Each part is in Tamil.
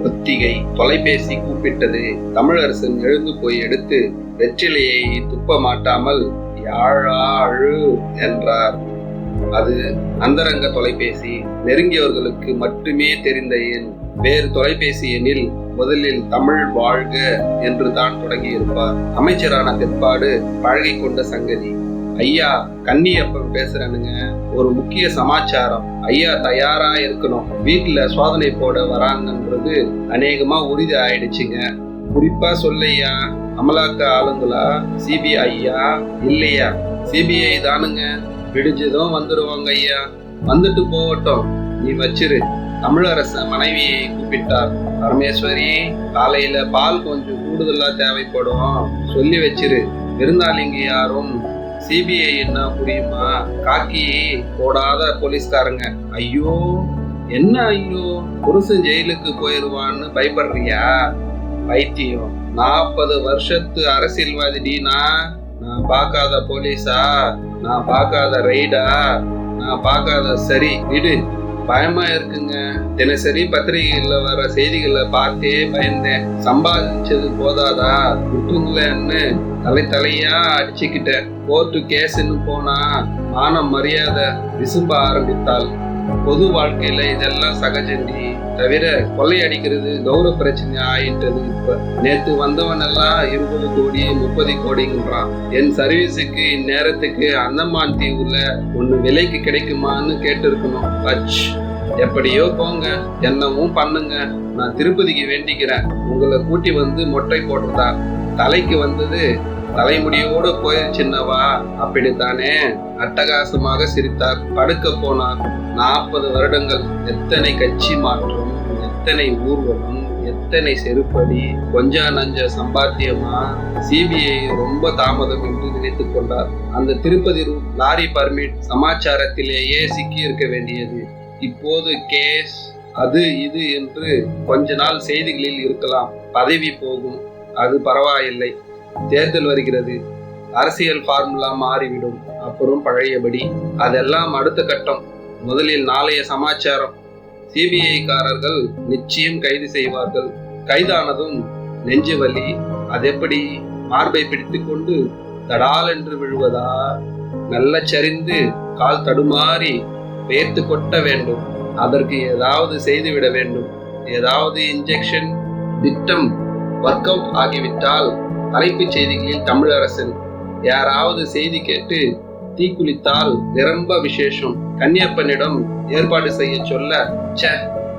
ஒத்திகை. தொலைபேசி கூப்பிட்டது. தமிழரசன் எழுந்து போய் எடுத்து வெற்றிலையை துப்ப மாட்டாமல் யாழாழு என்றார். அது அந்தரங்க தொலைபேசி, நெருங்கியவர்களுக்கு மட்டுமே தெரிந்த எண். வேறு தொலைபேசி எண்ணில் முதலில் தமிழ் வாழ்க என்று தான் தொடங்கி இருப்பார். அமைச்சரான பிற்பாடு பழகி கொண்ட சங்கதி. ஐயா, கன்னியப்பன் பேசுறேனுங்க, ஒரு முக்கிய சமாச்சாரம். ஐயா தயாரா இருக்கணும், வீட்டுல சோதனை போட வராங்கன்றது அநேகமா உறுதி ஆயிடுச்சுங்க. குறிப்பா சொல்லையா, அமலாக்க ஆளுங்களா, சிபிஐயா? இல்லையா, சிபிஐ தானுங்க. விடிஞ்சதும் வந்துருவாங்க ஐயா. வந்துட்டு போகட்டும், நீ வச்சிரு. தமிழரசன் மனைவியை கூப்பிட்டார். பரமேஸ்வரி, காலையில பால் கொஞ்சம் கூடுதலா தேவைப்படும், சொல்லி வச்சிரு. விருந்தாளிங்க யாரும் சிபிஐ என்ன புரியுமா? காக்கி போடாத போலீஸ்காரங்க. ஐயோ, என்ன ஐயோ, புருஷன் ஜெயிலுக்கு போயிருவான்னு பயப்படுறியா? பைத்தியம், 40 வருஷத்து அரசியல்வாதினா, நான் பார்க்காத போலீஸா? நான் பார்க்காத ரைடா? நான் பார்க்காத சரி விடு. பயமா இருக்குங்க. தினசரி பத்திரிகைகள்ல வர செய்திகளை பார்த்தே பயந்தேன். சம்பாதிச்சது போதாதா, விட்டுருங்களேன்னு தலையா அடிச்சுக்கிட்டேன். கோர்ட்டு கேஸ்ன்னு போனா மானம் மரியாதை விசும்ப ஆரம்பித்தாள். பொது வாழ்க்கையில இதெல்லாம் சகஜண்டி. தவிர கொள்ளையடிக்கிறது கௌரவ பிரச்சனை ஆயிட்டது. இப்ப நேத்து வந்தவன் எல்லாம் 20 கோடி 30 கோடிங்கிறான். என் சர்வீஸுக்கு இந்நேரத்துக்கு அந்தமான் தீவுல ஒண்ணு விலைக்கு கிடைக்குமான்னு கேட்டு இருக்கணும். எப்படியோ போங்க, என்னவும் பண்ணுங்க. நான் திருப்பதிக்கு வேண்டிக்கிறேன். உங்களை கூட்டி வந்து மொட்டை போடுறதா? தலைக்கு வந்தது தலைமுடியோடு போயிருச்சுன்னவா? அப்படித்தானே? அட்டகாசமாக சிரித்தார். படுக்க போனார். 40 வருடங்கள். எத்தனை கட்சி மாற்றம், எத்தனை ஊர்வலம், எத்தனை செருப்படி, கொஞ்சா நஞ்ச சம்பாத்தியமா? சிபிஐ ரொம்ப தாமதம் என்று நினைத்துக் கொண்டார். அந்த திருப்பதி லாரி பர்மிட் சமாச்சாரத்திலேயே சிக்கி இருக்க வேண்டியது. இப்போது கேஸ், அது இது என்று கொஞ்ச நாள் செய்திகளில் இருக்கலாம். பதவி போகும், அது பரவாயில்லை. தேர்தல் வருகிறது, அரசியல் ஃபார்முலா மாறிவிடும். அப்புறம் பழையபடி. அதெல்லாம் அடுத்த கட்டம். முதலில் நாளைய சமாச்சாரம். சிபிஐ காரர்கள் நிச்சயம் கைது செய்வார்கள். கைதானதும் நெஞ்சு வலி. அதெப்படி? மார்பை பிடித்து கொண்டு தடால் என்று விழுவதா? நல்ல சரிந்து கால் தடுமாறி வேர்த்து கொட்ட வேண்டும். அதற்கு ஏதாவது செய்துவிட வேண்டும். ஏதாவது இன்ஜெக்ஷன். திட்டம் ஒர்க் அவுட் ஆகிவிட்டால் தலைப்புச் செய்திகளில் தமிழரசன். யாராவது செய்தி கேட்டு தீக்குளித்தால் நிரம்ப விசேஷம். கன்னியப்பனிடம் ஏற்பாடு செய்ய சொல்ல,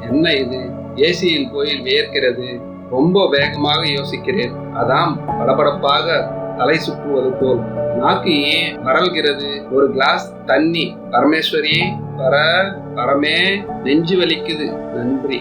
என்ன இது, ஏசியில் போய் வேர்க்கிறது, ரொம்ப வேகமாக யோசிக்கிறேன், அதாம் படபடப்பாக தலை சுற்றுவது போல். நாக்கு ஏன் வரல்கிறது? ஒரு கிளாஸ் தண்ணி. பரமேஸ்வரி, பரமே, நெஞ்சு வலிக்குது. நன்றி.